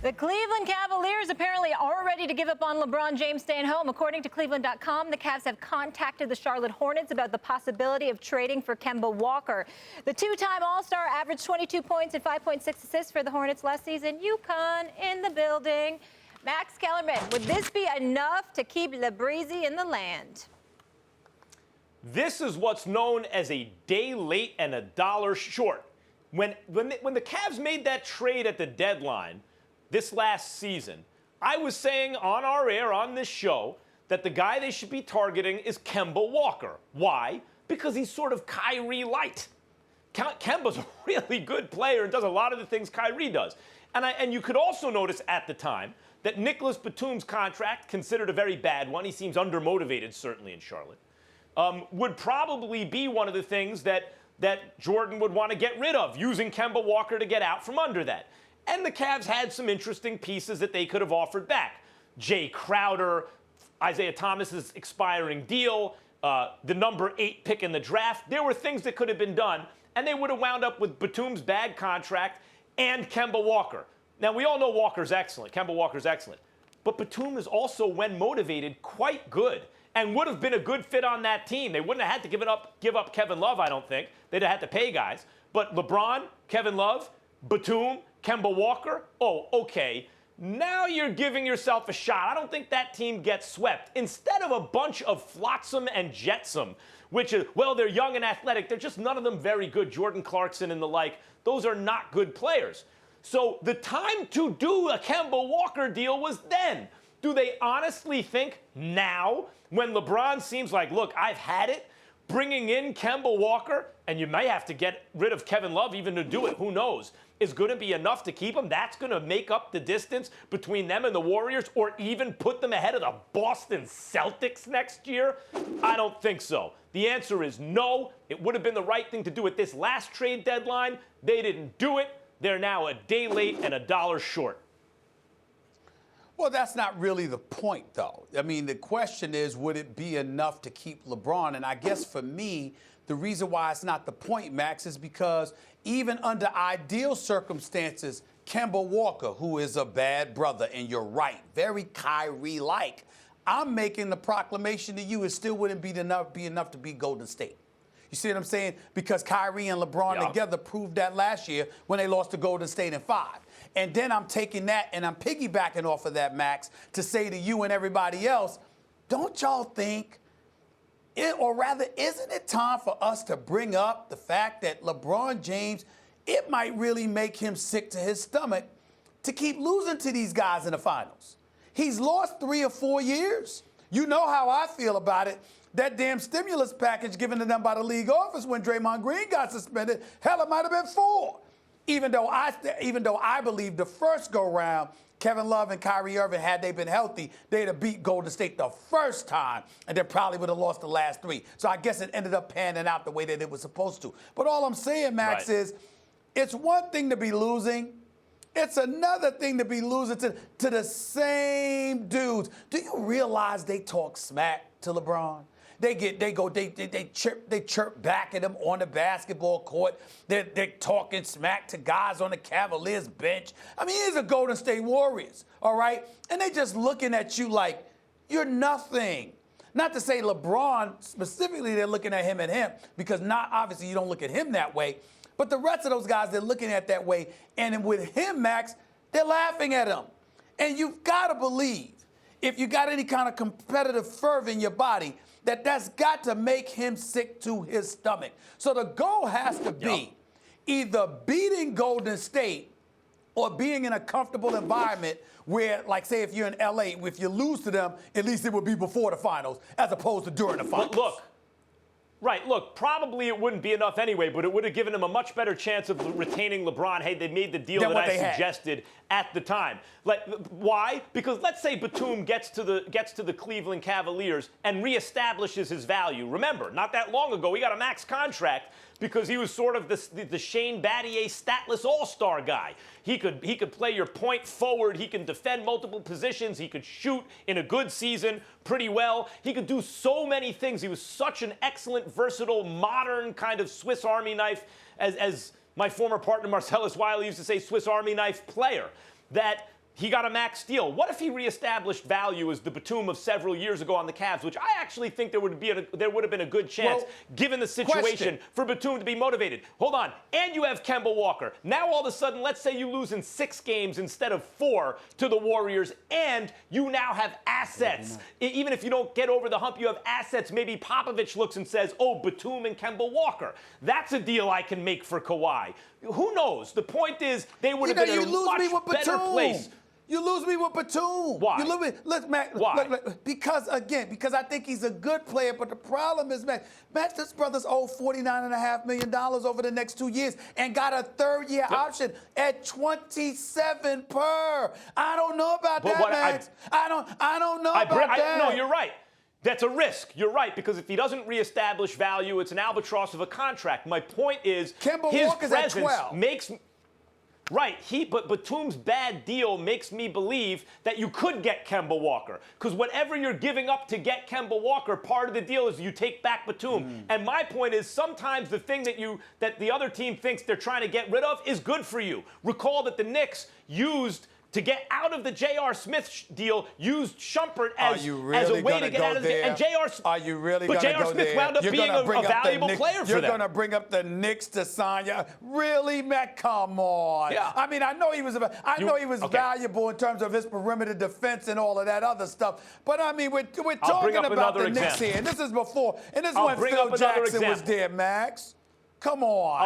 The Cleveland Cavaliers apparently are ready to give up on LeBron James staying home. According to Cleveland.com, the Cavs have contacted the Charlotte Hornets about the possibility of trading for Kemba Walker. The two-time All-Star averaged 22 points and 5.6 assists for the Hornets last season. UConn in the building. Max Kellerman, would this be enough to keep Le Breezy in the land? This is what's known as a day late and a dollar short. When the Cavs made that trade at the deadline this last season, I was saying on our air on this show that the guy they should be targeting is Kemba Walker. Why? Because he's sort of Kyrie light. Kemba's a really good player and does a lot of the things Kyrie does. And you could also notice at the time that Nicholas Batum's contract, considered a very bad one, he seems undermotivated certainly in Charlotte, would probably be one of the things that Jordan would want to get rid of, using Kemba Walker to get out from under that. And the Cavs had some interesting pieces that they could have offered back. Jay Crowder, Isaiah Thomas's expiring deal, the number 8 pick in the draft. There were things that could have been done, and they would have wound up with Batum's bad contract and Kemba Walker. Now, we all know Walker's excellent. Kemba Walker's excellent. But Batum is also, when motivated, quite good and would have been a good fit on that team. They wouldn't have had to give up Kevin Love, I don't think. They'd have had to pay guys. But LeBron, Kevin Love, Batum, Kemba Walker, oh, okay. Now you're giving yourself a shot. I don't think that team gets swept. Instead of a bunch of flotsam and jetsam, which is, well, they're young and athletic. They're just none of them very good. Jordan Clarkson and the like, those are not good players. So the time to do a Kemba Walker deal was then. Do they honestly think now, when LeBron seems like, look, I've had it, bringing in Kemba Walker, and you may have to get rid of Kevin Love even to do it, who knows, is going to be enough to keep him? That's going to make up the distance between them and the Warriors, or even put them ahead of the Boston Celtics next year? I don't think so. The answer is no. It would have been the right thing to do at this last trade deadline. They didn't do it. They're now a day late and a dollar short. Well, that's not really the point, though. I mean, the question is, would it be enough to keep LeBron? And I guess for me, the reason why it's not the point, Max, is because even under ideal circumstances, Kemba Walker, who is a bad brother, and you're right, very Kyrie-like, I'm making the proclamation to you, it still wouldn't be enough to beat Golden State. You see what I'm saying? Because Kyrie and LeBron together proved that last year when they lost to Golden State in 5. And then I'm taking that and I'm piggybacking off of that, Max, to say to you and everybody else, don't y'all think, or rather, isn't it time for us to bring up the fact that LeBron James, it might really make him sick to his stomach to keep losing to these guys in the finals? He's lost 3 or 4 years. You know how I feel about it. That damn stimulus package given to them by the league office when Draymond Green got suspended, hell, it might have been 4. Even though I believe the first go-round, Kevin Love and Kyrie Irving, had they been healthy, they'd have beat Golden State the first time, and they probably would have lost the last 3. So I guess it ended up panning out the way that it was supposed to. But all I'm saying, Max, is it's one thing to be losing. It's another thing to be losing to the same dudes. Do you realize they talk smack to LeBron? They chirp back at him on the basketball court. They're talking smack to guys on the Cavaliers bench. I mean, these are Golden State Warriors, all right? And they just looking at you like you're nothing. Not to say LeBron specifically, they're looking at him and him, because obviously you don't look at him that way. But the rest of those guys, they're looking at that way. And with him, Max, they're laughing at him. And you've got to believe, if you got any kind of competitive fervor in your body, that's got to make him sick to his stomach. So the goal has to be either beating Golden State or being in a comfortable environment where, like, say, if you're in L.A., if you lose to them, at least it would be before the finals as opposed to during the finals. Look, probably it wouldn't be enough anyway, but it would have given him a much better chance of retaining LeBron had they made the deal that I suggested at the time. Like, why? Because let's say Batum gets to the Cleveland Cavaliers and reestablishes his value. Remember, not that long ago, he got a max contract because he was sort of the Shane Battier statless all-star guy. He could play your point forward. He can defend multiple positions. He could shoot in a good season pretty well. He could do so many things. He was such an excellent, versatile, modern kind of Swiss Army knife, as my former partner Marcellus Wiley used to say, Swiss Army knife player, that he got a max deal. What if he reestablished value as the Batum of several years ago on the Cavs, which I actually think there would have been a good chance, given the situation, for Batum to be motivated. Hold on. And you have Kemba Walker. Now all of a sudden, let's say you lose in 6 games instead of 4 to the Warriors, and you now have assets. Even if you don't get over the hump, you have assets. Maybe Popovich looks and says, oh, Batum and Kemba Walker. That's a deal I can make for Kawhi. Who knows? The point is, they would have been in a much better place. You lose me with Batum. Why? You lose me. Look, Max. Why? Look, because I think he's a good player. But the problem is, Max, this brother's owed $49.5 million over the next 2 years and got a third-year option at $27 per. I don't know about that, Max. I don't know about that. No, you're right. That's a risk. You're right, because if he doesn't reestablish value, it's an albatross of a contract. My point is, Kemba his Walker's at presence 12. makes. Right, but Batum's bad deal makes me believe that you could get Kemba Walker. Because whatever you're giving up to get Kemba Walker, part of the deal is you take back Batum. And my point is, sometimes the thing that the other team thinks they're trying to get rid of is good for you. Recall that the Knicks used, to get out of the J.R. Smith deal, used Shumpert as a way to get out of it. And J.R. Are you really going to go there? But J.R. Smith wound up being a valuable player for them. You're going to bring up the Knicks to sign you? Really, Matt? Come on. Yeah. I mean, I know he was valuable in terms of his perimeter defense and all of that other stuff. But, I mean, we're talking about the Knicks here. And this is before. And this is when Phil Jackson was there, Max. Come on.